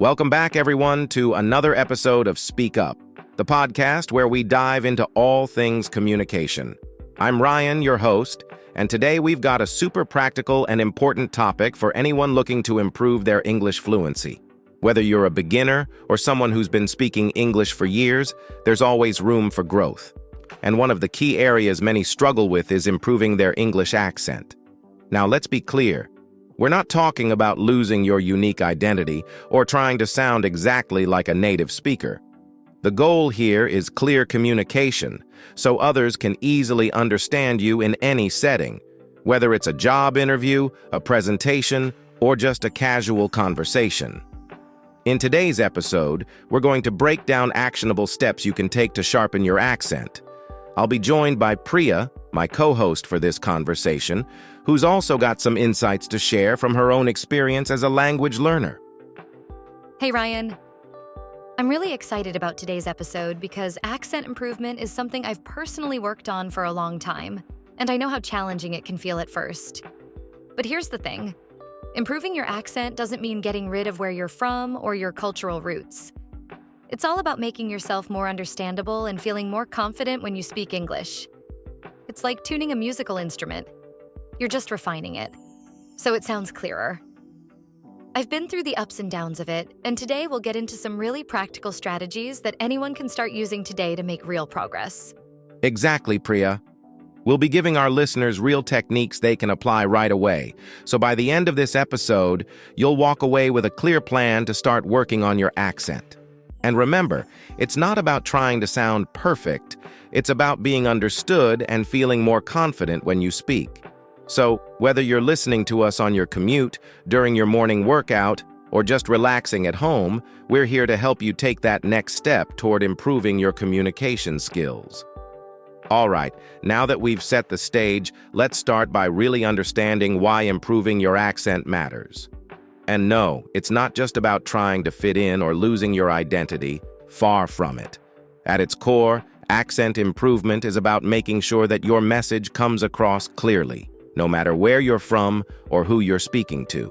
Welcome back, everyone, to another episode of Speak Up, the podcast where we dive into all things communication. I'm Ryan, your host, and today we've got a super practical and important topic for anyone looking to improve their English fluency. Whether you're a beginner or someone who's been speaking English for years, there's always room for growth. And one of the key areas many struggle with is improving their English accent. Now, let's be clear. We're not talking about losing your unique identity or trying to sound exactly like a native speaker. The goal here is clear communication, so others can easily understand you in any setting, whether it's a job interview, a presentation, or just a casual conversation. In today's episode, we're going to break down actionable steps you can take to sharpen your accent. I'll be joined by Priya, my co-host for this conversation, who's also got some insights to share from her own experience as a language learner. Hey, Ryan. I'm really excited about today's episode because accent improvement is something I've personally worked on for a long time, and I know how challenging it can feel at first. But here's the thing. Improving your accent doesn't mean getting rid of where you're from or your cultural roots. It's all about making yourself more understandable and feeling more confident when you speak English. It's like tuning a musical instrument. You're just refining it, so it sounds clearer. I've been through the ups and downs of it, and today we'll get into some really practical strategies that anyone can start using today to make real progress. Exactly, Priya. We'll be giving our listeners real techniques they can apply right away, so by the end of this episode, you'll walk away with a clear plan to start working on your accent. And remember, it's not about trying to sound perfect, it's about being understood and feeling more confident when you speak. So, whether you're listening to us on your commute, during your morning workout, or just relaxing at home, we're here to help you take that next step toward improving your communication skills. All right, now that we've set the stage, let's start by really understanding why improving your accent matters. And no, it's not just about trying to fit in or losing your identity. Far from it. At its core, accent improvement is about making sure that your message comes across clearly, no matter where you're from or who you're speaking to.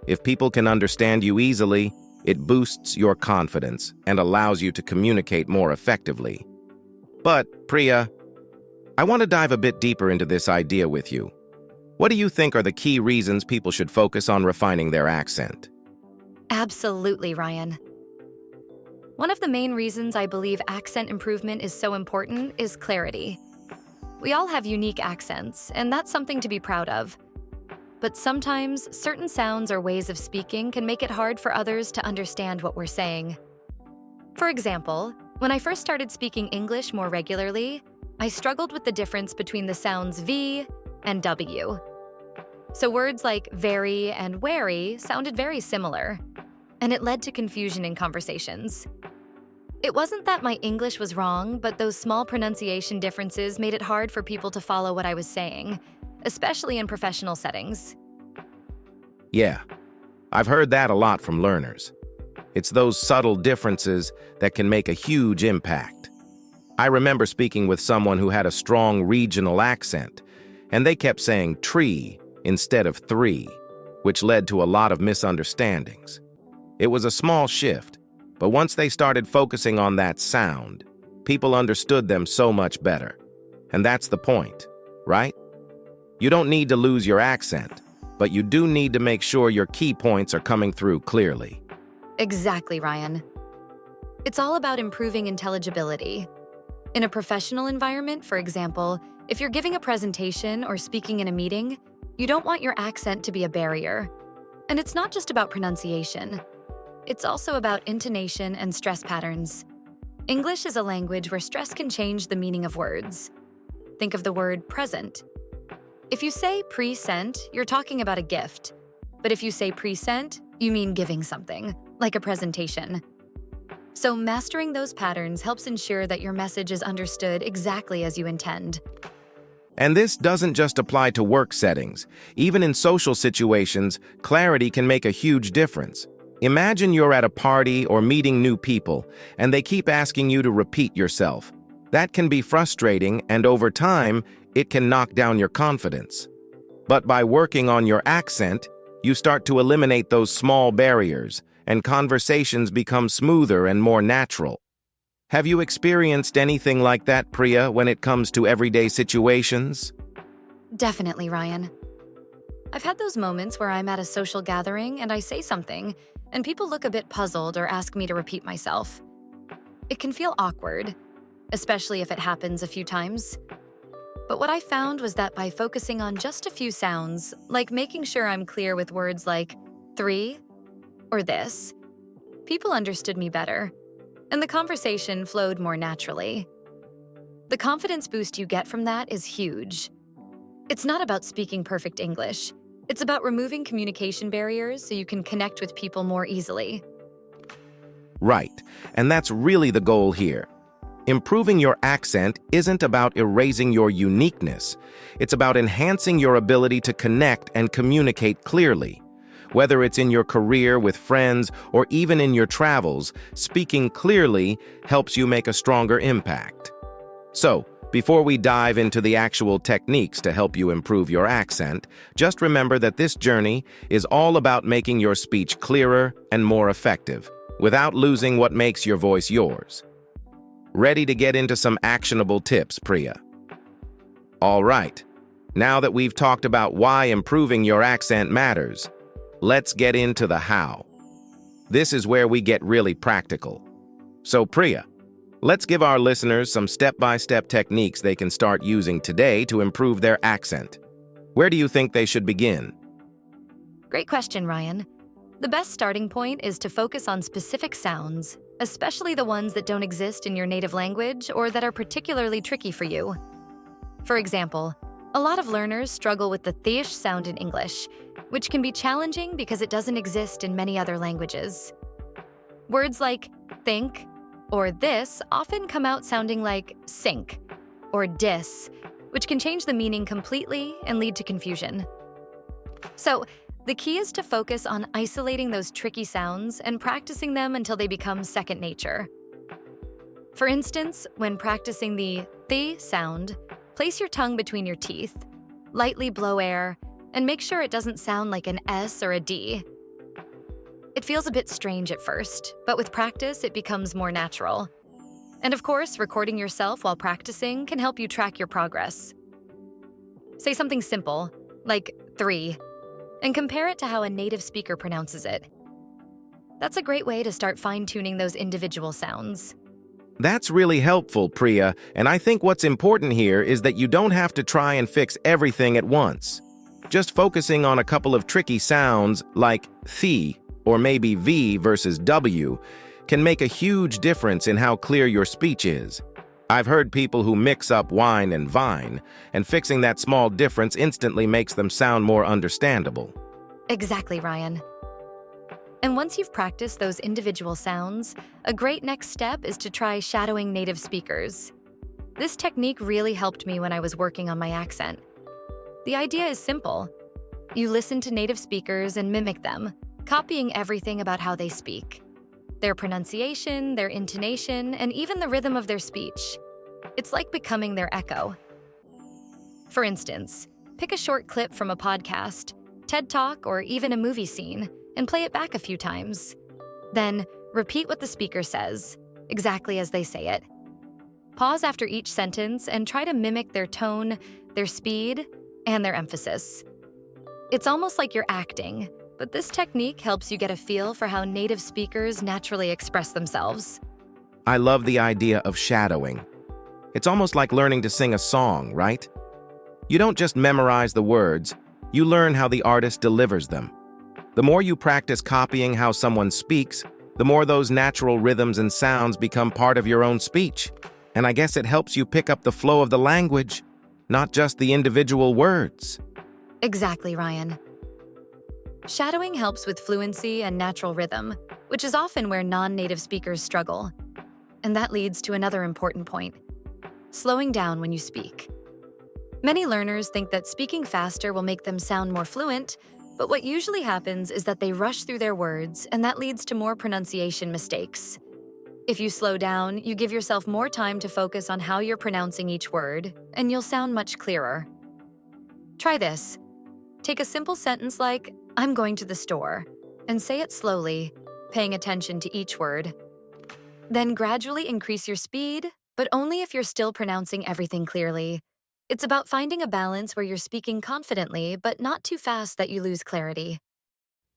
If people can understand you easily, it boosts your confidence and allows you to communicate more effectively. But, Priya, I want to dive a bit deeper into this idea with you. What do you think are the key reasons people should focus on refining their accent? Absolutely, Ryan. One of the main reasons I believe accent improvement is so important is clarity. We all have unique accents, and that's something to be proud of. But sometimes, certain sounds or ways of speaking can make it hard for others to understand what we're saying. For example, when I first started speaking English more regularly, I struggled with the difference between the sounds V and W. So words like very and wary sounded very similar, and it led to confusion in conversations. It wasn't that my English was wrong, but those small pronunciation differences made it hard for people to follow what I was saying, especially in professional settings. Yeah, I've heard that a lot from learners. It's those subtle differences that can make a huge impact. I remember speaking with someone who had a strong regional accent, and they kept saying tree instead of three, which led to a lot of misunderstandings. It was a small shift, but once they started focusing on that sound, people understood them so much better. And that's the point, right? You don't need to lose your accent, but you do need to make sure your key points are coming through clearly. Exactly, Ryan. It's all about improving intelligibility. In a professional environment, for example, if you're giving a presentation or speaking in a meeting, you don't want your accent to be a barrier. And it's not just about pronunciation. It's also about intonation and stress patterns. English is a language where stress can change the meaning of words. Think of the word present. If you say pre-sent, you're talking about a gift. But if you say pre-sent, you mean giving something, like a presentation. So mastering those patterns helps ensure that your message is understood exactly as you intend. And this doesn't just apply to work settings. Even in social situations, clarity can make a huge difference. Imagine you're at a party or meeting new people, and they keep asking you to repeat yourself. That can be frustrating, and over time, it can knock down your confidence. But by working on your accent, you start to eliminate those small barriers, and conversations become smoother and more natural. Have you experienced anything like that, Priya, when it comes to everyday situations? Definitely, Ryan. I've had those moments where I'm at a social gathering and I say something, and people look a bit puzzled or ask me to repeat myself. It can feel awkward, especially if it happens a few times. But what I found was that by focusing on just a few sounds, like making sure I'm clear with words like three or this, people understood me better, and the conversation flowed more naturally. The confidence boost you get from that is huge. It's not about speaking perfect English. It's about removing communication barriers so you can connect with people more easily. Right, and that's really the goal here. Improving your accent isn't about erasing your uniqueness. It's about enhancing your ability to connect and communicate clearly. Whether it's in your career, with friends, or even in your travels, speaking clearly helps you make a stronger impact. So, before we dive into the actual techniques to help you improve your accent, just remember that this journey is all about making your speech clearer and more effective, without losing what makes your voice yours. Ready to get into some actionable tips, Priya? All right, now that we've talked about why improving your accent matters, let's get into the how. This is where we get really practical. So, Priya, let's give our listeners some step-by-step techniques they can start using today to improve their accent. Where do you think they should begin? Great question, Ryan. The best starting point is to focus on specific sounds, especially the ones that don't exist in your native language or that are particularly tricky for you. For example, a lot of learners struggle with the th sound in English, which can be challenging because it doesn't exist in many other languages. Words like think or this often come out sounding like sink or dis, which can change the meaning completely and lead to confusion. So, the key is to focus on isolating those tricky sounds and practicing them until they become second nature. For instance, when practicing the th sound, place your tongue between your teeth, lightly blow air, and make sure it doesn't sound like an S or a D. It feels a bit strange at first, but with practice, it becomes more natural. And of course, recording yourself while practicing can help you track your progress. Say something simple, like 3, and compare it to how a native speaker pronounces it. That's a great way to start fine-tuning those individual sounds. That's really helpful, Priya, and I think what's important here is that you don't have to try and fix everything at once. Just focusing on a couple of tricky sounds like th or maybe V versus W can make a huge difference in how clear your speech is. I've heard people who mix up wine and vine, and fixing that small difference instantly makes them sound more understandable. Exactly, Ryan. And once you've practiced those individual sounds, a great next step is to try shadowing native speakers. This technique really helped me when I was working on my accent. The idea is simple. You listen to native speakers and mimic them, copying everything about how they speak. Their pronunciation, their intonation, and even the rhythm of their speech. It's like becoming their echo. For instance, pick a short clip from a podcast, TED Talk, or even a movie scene, and play it back a few times. Then, repeat what the speaker says, exactly as they say it. Pause after each sentence and try to mimic their tone, their speed, and their emphasis. It's almost like you're acting, but this technique helps you get a feel for how native speakers naturally express themselves. I love the idea of shadowing. It's almost like learning to sing a song, right? You don't just memorize the words, you learn how the artist delivers them. The more you practice copying how someone speaks, the more those natural rhythms and sounds become part of your own speech. And I guess it helps you pick up the flow of the language, not just the individual words. Exactly, Ryan. Shadowing helps with fluency and natural rhythm, which is often where non-native speakers struggle. And that leads to another important point: slowing down when you speak. Many learners think that speaking faster will make them sound more fluent, but what usually happens is that they rush through their words, and that leads to more pronunciation mistakes. If you slow down, you give yourself more time to focus on how you're pronouncing each word, and you'll sound much clearer. Try this. Take a simple sentence like, "I'm going to the store," and say it slowly, paying attention to each word. Then gradually increase your speed, but only if you're still pronouncing everything clearly. It's about finding a balance where you're speaking confidently, but not too fast that you lose clarity.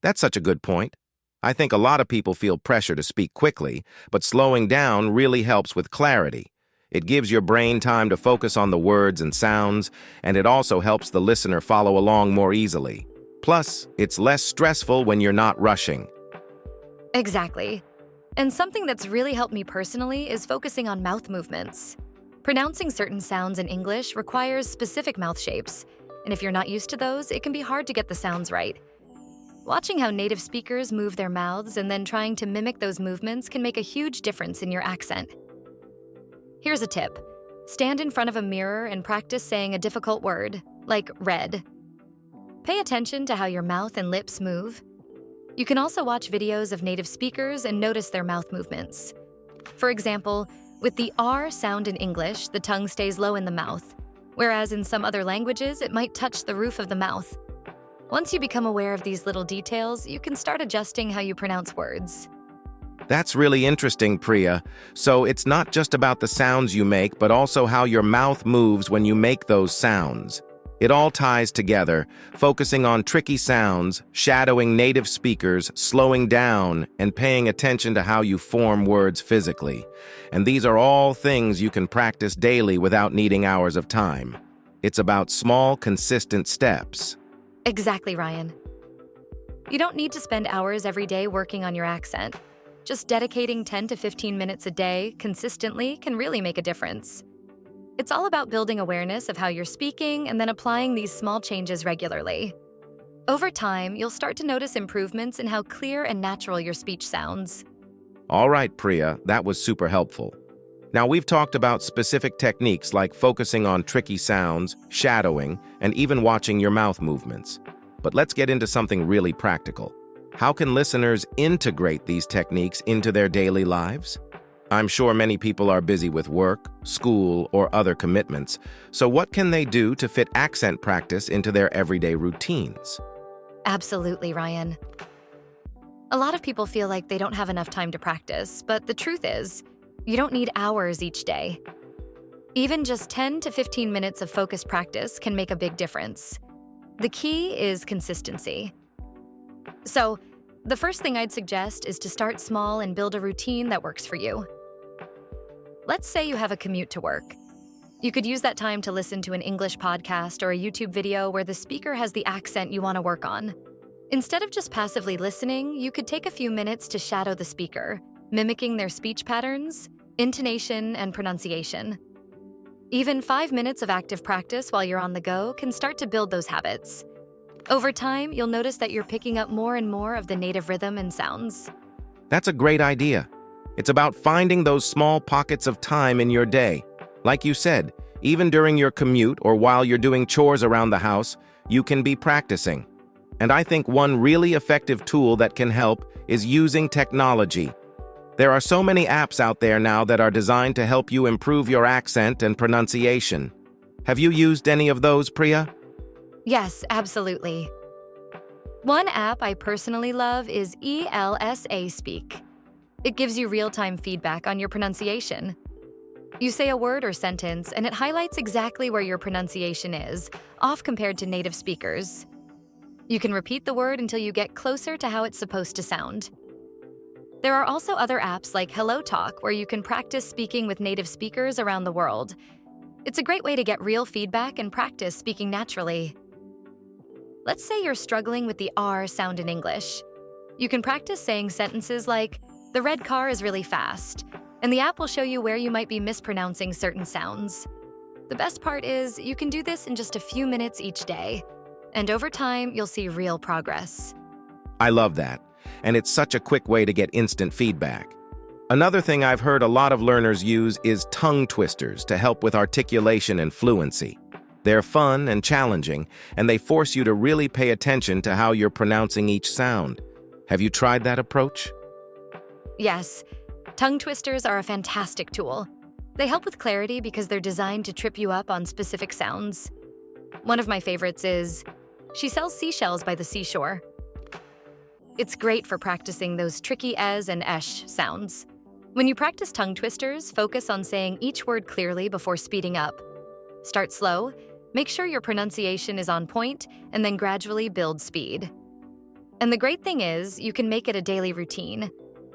That's such a good point. I think a lot of people feel pressure to speak quickly, but slowing down really helps with clarity. It gives your brain time to focus on the words and sounds, and it also helps the listener follow along more easily. Plus, it's less stressful when you're not rushing. Exactly. And something that's really helped me personally is focusing on mouth movements. Pronouncing certain sounds in English requires specific mouth shapes, and if you're not used to those, it can be hard to get the sounds right. Watching how native speakers move their mouths and then trying to mimic those movements can make a huge difference in your accent. Here's a tip. Stand in front of a mirror and practice saying a difficult word, like red. Pay attention to how your mouth and lips move. You can also watch videos of native speakers and notice their mouth movements. For example, with the R sound in English, the tongue stays low in the mouth, whereas in some other languages, it might touch the roof of the mouth. Once you become aware of these little details, you can start adjusting how you pronounce words. That's really interesting, Priya. So it's not just about the sounds you make, but also how your mouth moves when you make those sounds. It all ties together, focusing on tricky sounds, shadowing native speakers, slowing down, and paying attention to how you form words physically. And these are all things you can practice daily without needing hours of time. It's about small, consistent steps. Exactly, Ryan. You don't need to spend hours every day working on your accent. Just dedicating 10 to 15 minutes a day consistently can really make a difference. It's all about building awareness of how you're speaking and then applying these small changes regularly. Over time, you'll start to notice improvements in how clear and natural your speech sounds. All right, Priya, that was super helpful. Now, we've talked about specific techniques like focusing on tricky sounds, shadowing, and even watching your mouth movements. But let's get into something really practical. How can listeners integrate these techniques into their daily lives? I'm sure many people are busy with work, school, or other commitments. So what can they do to fit accent practice into their everyday routines? Absolutely, Ryan. A lot of people feel like they don't have enough time to practice, but the truth is, you don't need hours each day. Even just 10 to 15 minutes of focused practice can make a big difference. The key is consistency. So, the first thing I'd suggest is to start small and build a routine that works for you. Let's say you have a commute to work. You could use that time to listen to an English podcast or a YouTube video where the speaker has the accent you want to work on. Instead of just passively listening, you could take a few minutes to shadow the speaker, mimicking their speech patterns, intonation, and pronunciation. Even 5 minutes of active practice while you're on the go can start to build those habits. Over time, you'll notice that you're picking up more and more of the native rhythm and sounds. That's a great idea. It's about finding those small pockets of time in your day. Like you said, even during your commute or while you're doing chores around the house, you can be practicing. And I think one really effective tool that can help is using technology. There are so many apps out there now that are designed to help you improve your accent and pronunciation. Have you used any of those, Priya? Yes, absolutely. One app I personally love is ELSA Speak. It gives you real-time feedback on your pronunciation. You say a word or sentence, and it highlights exactly where your pronunciation is, off compared to native speakers. You can repeat the word until you get closer to how it's supposed to sound. There are also other apps like Hello Talk, where you can practice speaking with native speakers around the world. It's a great way to get real feedback and practice speaking naturally. Let's say you're struggling with the R sound in English. You can practice saying sentences like, "The red car is really fast," and the app will show you where you might be mispronouncing certain sounds. The best part is you can do this in just a few minutes each day, and over time, you'll see real progress. I love that, and it's such a quick way to get instant feedback. Another thing I've heard a lot of learners use is tongue twisters to help with articulation and fluency. They're fun and challenging, and they force you to really pay attention to how you're pronouncing each sound. Have you tried that approach? Yes, tongue twisters are a fantastic tool. They help with clarity because they're designed to trip you up on specific sounds. One of my favorites is, "She sells seashells by the seashore." It's great for practicing those tricky es and esh sounds. When you practice tongue twisters, focus on saying each word clearly before speeding up. Start slow, make sure your pronunciation is on point, and then gradually build speed. And the great thing is, you can make it a daily routine.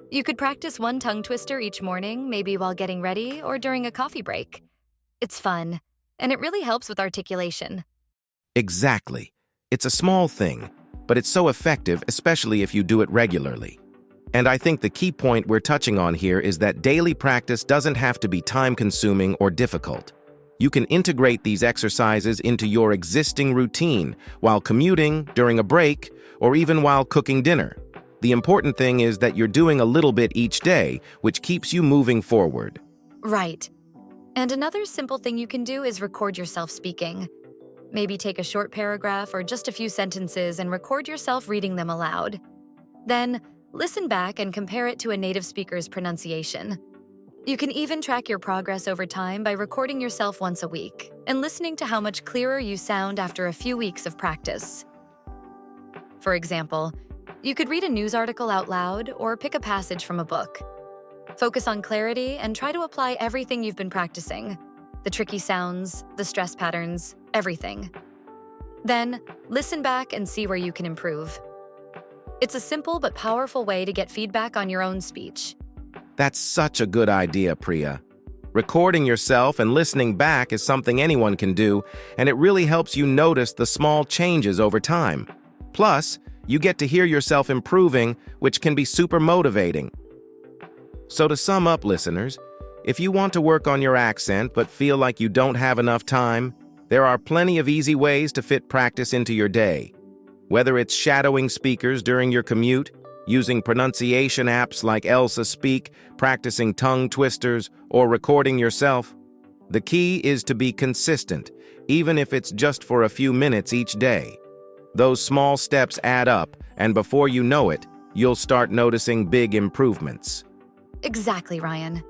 You could practice one tongue twister each morning, maybe while getting ready or during a coffee break. It's fun, and it really helps with articulation. Exactly. It's a small thing, but it's so effective, especially if you do it regularly. And I think the key point we're touching on here is that daily practice doesn't have to be time-consuming or difficult. You can integrate these exercises into your existing routine while commuting, during a break, or even while cooking dinner. The important thing is that you're doing a little bit each day, which keeps you moving forward. Right. And another simple thing you can do is record yourself speaking. Maybe take a short paragraph or just a few sentences and record yourself reading them aloud. Then, listen back and compare it to a native speaker's pronunciation. You can even track your progress over time by recording yourself once a week and listening to how much clearer you sound after a few weeks of practice. For example, you could read a news article out loud or pick a passage from a book. Focus on clarity and try to apply everything you've been practicing: the tricky sounds, the stress patterns, everything. Then, listen back and see where you can improve. It's a simple but powerful way to get feedback on your own speech. That's such a good idea, Priya. Recording yourself and listening back is something anyone can do, and it really helps you notice the small changes over time. Plus, you get to hear yourself improving, which can be super motivating. So to sum up, listeners, if you want to work on your accent but feel like you don't have enough time, there are plenty of easy ways to fit practice into your day. Whether it's shadowing speakers during your commute, using pronunciation apps like Elsa Speak, practicing tongue twisters, or recording yourself, the key is to be consistent, even if it's just for a few minutes each day. Those small steps add up, and before you know it, you'll start noticing big improvements. Exactly, Ryan.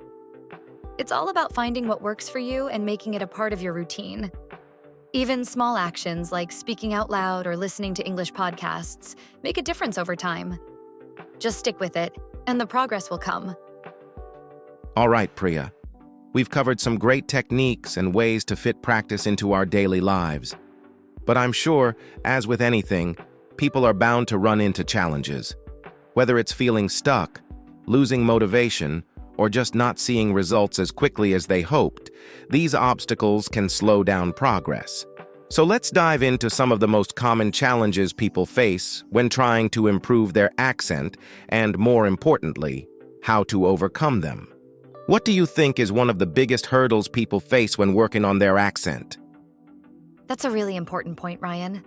It's all about finding what works for you and making it a part of your routine. Even small actions like speaking out loud or listening to English podcasts make a difference over time. Just stick with it, and the progress will come. All right, Priya. We've covered some great techniques and ways to fit practice into our daily lives. But I'm sure, as with anything, people are bound to run into challenges. Whether it's feeling stuck, losing motivation, or just not seeing results as quickly as they hoped, these obstacles can slow down progress. So let's dive into some of the most common challenges people face when trying to improve their accent and, more importantly, how to overcome them. What do you think is one of the biggest hurdles people face when working on their accent? That's a really important point, Ryan.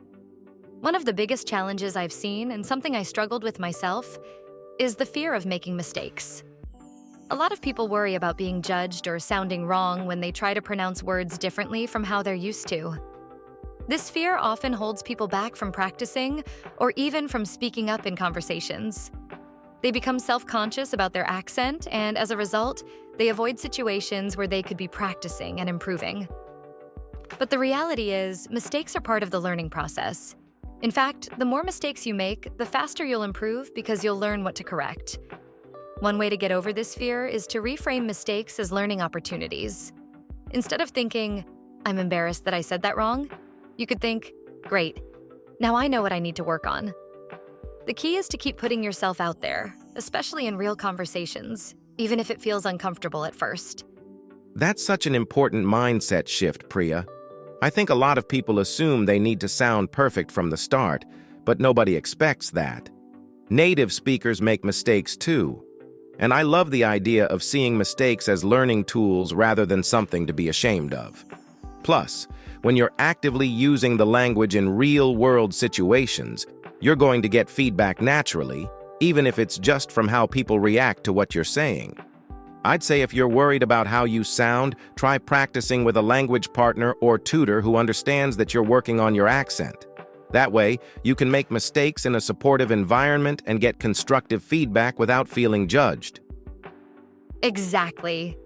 One of the biggest challenges I've seen, and something I struggled with myself, is the fear of making mistakes. A lot of people worry about being judged or sounding wrong when they try to pronounce words differently from how they're used to. This fear often holds people back from practicing or even from speaking up in conversations. They become self-conscious about their accent, and as a result, they avoid situations where they could be practicing and improving. But the reality is, mistakes are part of the learning process. In fact, the more mistakes you make, the faster you'll improve because you'll learn what to correct. One way to get over this fear is to reframe mistakes as learning opportunities. Instead of thinking, "I'm embarrassed that I said that wrong," you could think, "Great, now I know what I need to work on." The key is to keep putting yourself out there, especially in real conversations, even if it feels uncomfortable at first. That's such an important mindset shift, Priya. I think a lot of people assume they need to sound perfect from the start, but nobody expects that. Native speakers make mistakes too. And I love the idea of seeing mistakes as learning tools rather than something to be ashamed of. Plus, when you're actively using the language in real-world situations, you're going to get feedback naturally, even if it's just from how people react to what you're saying. I'd say if you're worried about how you sound, try practicing with a language partner or tutor who understands that you're working on your accent. That way, you can make mistakes in a supportive environment and get constructive feedback without feeling judged. Exactly.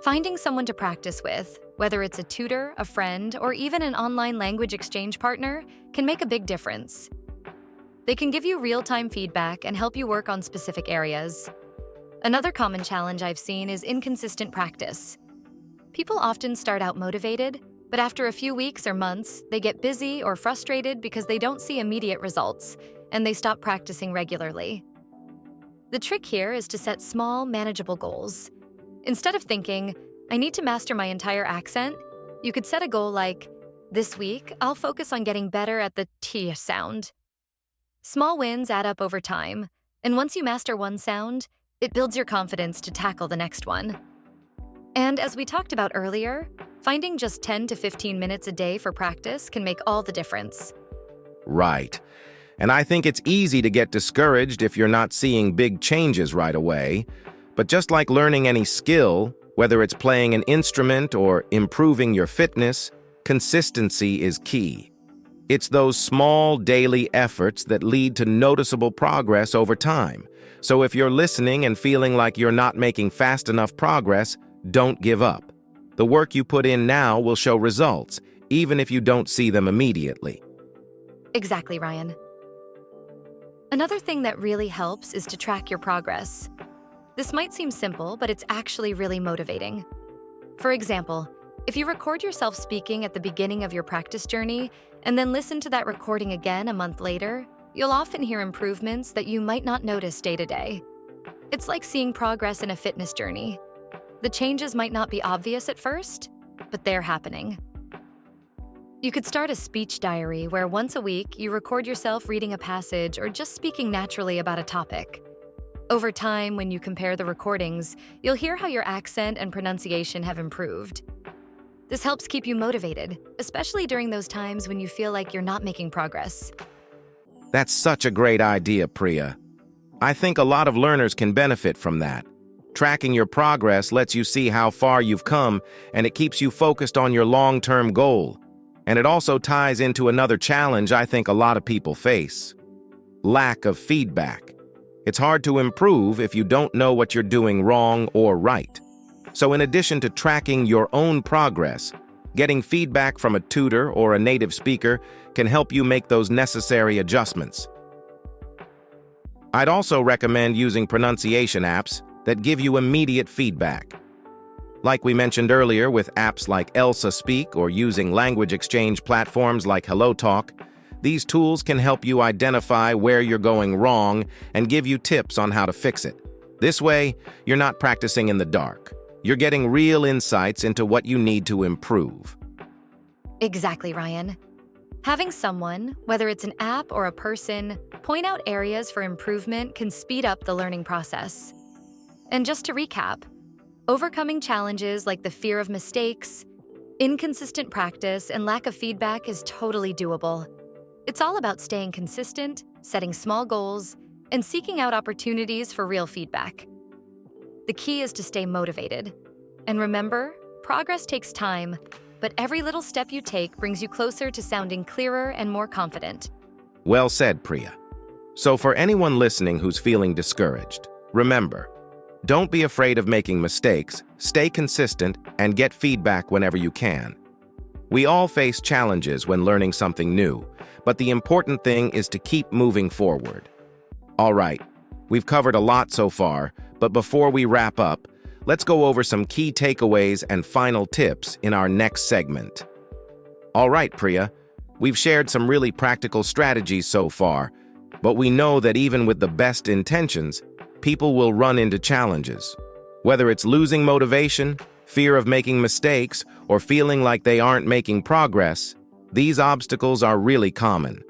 Finding someone to practice with, whether it's a tutor, a friend, or even an online language exchange partner, can make a big difference. They can give you real-time feedback and help you work on specific areas. Another common challenge I've seen is inconsistent practice. People often start out motivated, but after a few weeks or months, they get busy or frustrated because they don't see immediate results, and they stop practicing regularly. The trick here is to set small, manageable goals. Instead of thinking, I need to master my entire accent, you could set a goal like, this week, I'll focus on getting better at the T sound. Small wins add up over time, and once you master one sound, it builds your confidence to tackle the next one. And as we talked about earlier, finding just 10 to 15 minutes a day for practice can make all the difference. Right. And I think it's easy to get discouraged if you're not seeing big changes right away. But just like learning any skill, whether it's playing an instrument or improving your fitness, consistency is key. It's those small daily efforts that lead to noticeable progress over time. So if you're listening and feeling like you're not making fast enough progress, don't give up. The work you put in now will show results, even if you don't see them immediately. Exactly, Ryan. Another thing that really helps is to track your progress. This might seem simple, but it's actually really motivating. For example, if you record yourself speaking at the beginning of your practice journey and then listen to that recording again a month later, you'll often hear improvements that you might not notice day to day. It's like seeing progress in a fitness journey. The changes might not be obvious at first, but they're happening. You could start a speech diary where once a week you record yourself reading a passage or just speaking naturally about a topic. Over time, when you compare the recordings, you'll hear how your accent and pronunciation have improved. This helps keep you motivated, especially during those times when you feel like you're not making progress. That's such a great idea, Priya. I think a lot of learners can benefit from that. Tracking your progress lets you see how far you've come, and it keeps you focused on your long-term goal. And it also ties into another challenge I think a lot of people face: lack of feedback. It's hard to improve if you don't know what you're doing wrong or right. So in addition to tracking your own progress, getting feedback from a tutor or a native speaker can help you make those necessary adjustments. I'd also recommend using pronunciation apps that give you immediate feedback. Like we mentioned earlier with apps like Elsa Speak or using language exchange platforms like HelloTalk, these tools can help you identify where you're going wrong and give you tips on how to fix it. This way, you're not practicing in the dark. You're getting real insights into what you need to improve. Exactly, Ryan. Having someone, whether it's an app or a person, point out areas for improvement can speed up the learning process. And just to recap, overcoming challenges like the fear of mistakes, inconsistent practice, and lack of feedback is totally doable. It's all about staying consistent, setting small goals, and seeking out opportunities for real feedback. The key is to stay motivated. And remember, progress takes time, but every little step you take brings you closer to sounding clearer and more confident. Well said, Priya. So for anyone listening who's feeling discouraged, remember, don't be afraid of making mistakes, stay consistent, and get feedback whenever you can. We all face challenges when learning something new, but the important thing is to keep moving forward. All right, we've covered a lot so far, but before we wrap up, let's go over some key takeaways and final tips in our next segment. All right, Priya, we've shared some really practical strategies so far, but we know that even with the best intentions, people will run into challenges. Whether it's losing motivation, fear of making mistakes, or feeling like they aren't making progress, these obstacles are really common.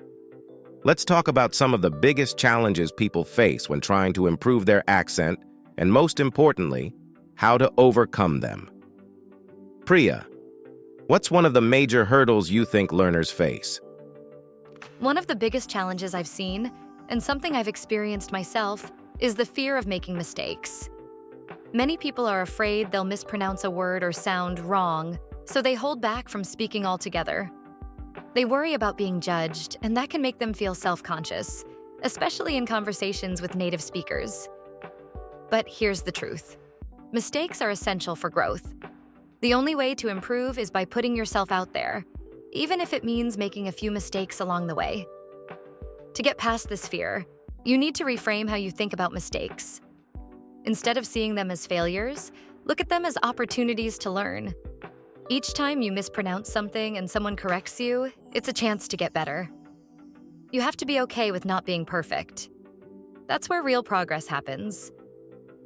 Let's talk about some of the biggest challenges people face when trying to improve their accent, and most importantly, how to overcome them. Priya, what's one of the major hurdles you think learners face? One of the biggest challenges I've seen, and something I've experienced myself, is the fear of making mistakes. Many people are afraid they'll mispronounce a word or sound wrong, so they hold back from speaking altogether. They worry about being judged, and that can make them feel self-conscious, especially in conversations with native speakers. But here's the truth. Mistakes are essential for growth. The only way to improve is by putting yourself out there, even if it means making a few mistakes along the way. To get past this fear, you need to reframe how you think about mistakes. Instead of seeing them as failures, look at them as opportunities to learn. Each time you mispronounce something and someone corrects you, it's a chance to get better. You have to be okay with not being perfect. That's where real progress happens.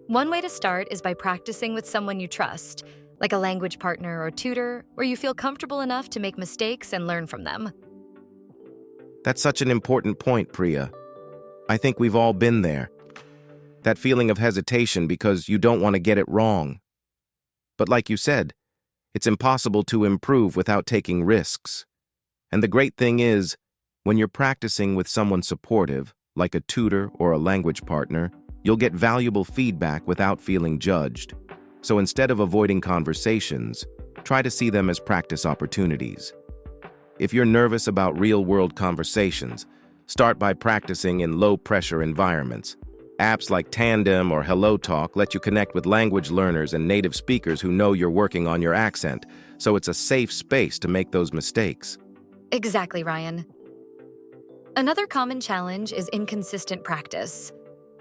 One way to start is by practicing with someone you trust, like a language partner or tutor, where you feel comfortable enough to make mistakes and learn from them. That's such an important point, Priya. I think we've all been there. That feeling of hesitation because you don't want to get it wrong. But like you said, it's impossible to improve without taking risks. And the great thing is, when you're practicing with someone supportive, like a tutor or a language partner, you'll get valuable feedback without feeling judged. So instead of avoiding conversations, try to see them as practice opportunities. If you're nervous about real-world conversations, start by practicing in low-pressure environments. Apps like Tandem or HelloTalk let you connect with language learners and native speakers who know you're working on your accent, so it's a safe space to make those mistakes. Exactly, Ryan. Another common challenge is inconsistent practice.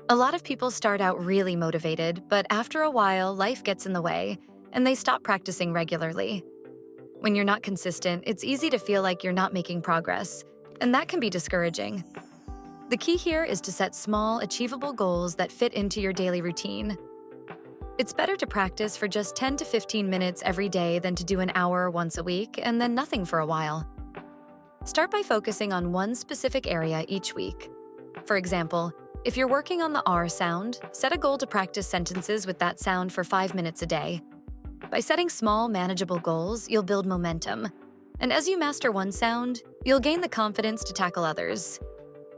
A lot of people start out really motivated, but after a while, life gets in the way, and they stop practicing regularly. When you're not consistent, it's easy to feel like you're not making progress, and that can be discouraging. The key here is to set small, achievable goals that fit into your daily routine. It's better to practice for just 10 to 15 minutes every day than to do an hour once a week and then nothing for a while. Start by focusing on one specific area each week. For example, if you're working on the R sound, set a goal to practice sentences with that sound for 5 minutes a day. By setting small, manageable goals, you'll build momentum. And as you master one sound, you'll gain the confidence to tackle others.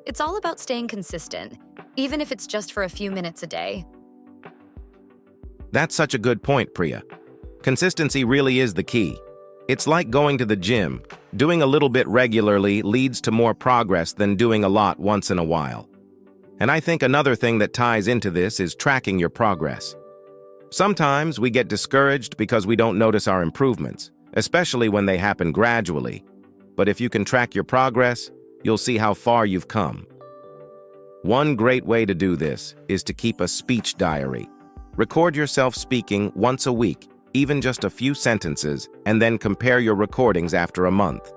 It's all about staying consistent, even if it's just for a few minutes a day. That's such a good point, Priya. Consistency really is the key. It's like going to the gym. Doing a little bit regularly leads to more progress than doing a lot once in a while. And I think another thing that ties into this is tracking your progress. Sometimes we get discouraged because we don't notice our improvements, especially when they happen gradually. But if you can track your progress, you'll see how far you've come. One great way to do this is to keep a speech diary. Record yourself speaking once a week, even just a few sentences, and then compare your recordings after a month.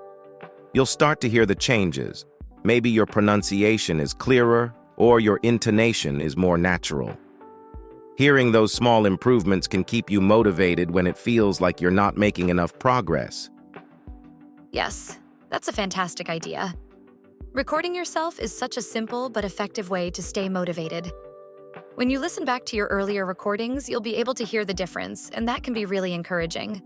You'll start to hear the changes. Maybe your pronunciation is clearer or your intonation is more natural. Hearing those small improvements can keep you motivated when it feels like you're not making enough progress. Yes, that's a fantastic idea. Recording yourself is such a simple but effective way to stay motivated. When you listen back to your earlier recordings, you'll be able to hear the difference, and that can be really encouraging.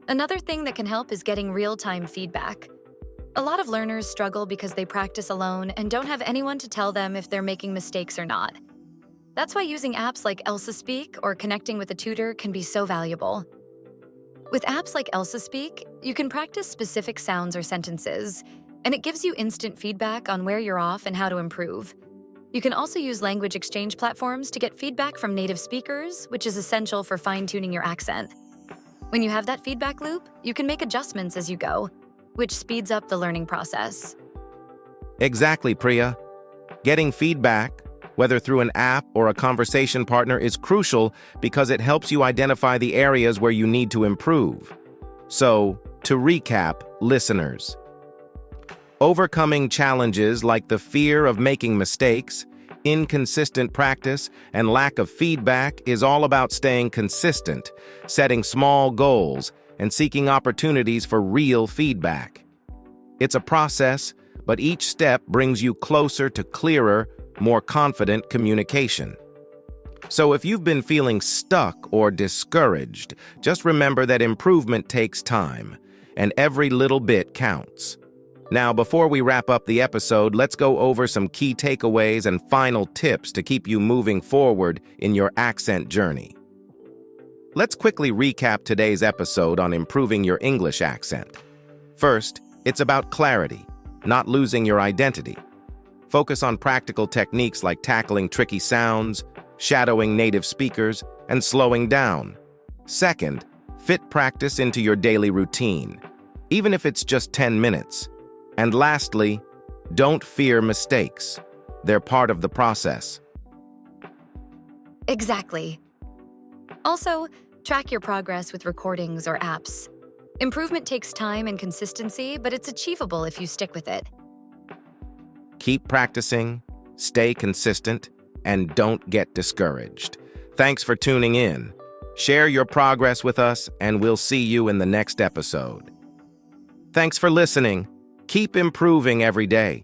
Another thing that can help is getting real-time feedback. A lot of learners struggle because they practice alone and don't have anyone to tell them if they're making mistakes or not. That's why using apps like Elsa Speak or connecting with a tutor can be so valuable. With apps like Elsa Speak, you can practice specific sounds or sentences, and it gives you instant feedback on where you're off and how to improve. You can also use language exchange platforms to get feedback from native speakers, which is essential for fine-tuning your accent. When you have that feedback loop, you can make adjustments as you go, which speeds up the learning process. Exactly, Priya. Getting feedback, whether through an app or a conversation partner, is crucial because it helps you identify the areas where you need to improve. So, to recap, listeners, overcoming challenges like the fear of making mistakes, inconsistent practice, and lack of feedback is all about staying consistent, setting small goals, and seeking opportunities for real feedback. It's a process, but each step brings you closer to clearer, more confident communication. So if you've been feeling stuck or discouraged, just remember that improvement takes time, and every little bit counts. Now, before we wrap up the episode, let's go over some key takeaways and final tips to keep you moving forward in your accent journey. Let's quickly recap today's episode on improving your English accent. First, it's about clarity, not losing your identity. Focus on practical techniques like tackling tricky sounds, shadowing native speakers, and slowing down. Second, fit practice into your daily routine, even if it's just 10 minutes. And lastly, Don't fear mistakes. They're part of the process. Exactly. Also, track your progress with recordings or apps. Improvement takes time and consistency, but it's achievable if you stick with it. Keep practicing, stay consistent, and don't get discouraged. Thanks for tuning in. Share your progress with us, and we'll see you in the next episode. Thanks for listening. Keep improving every day.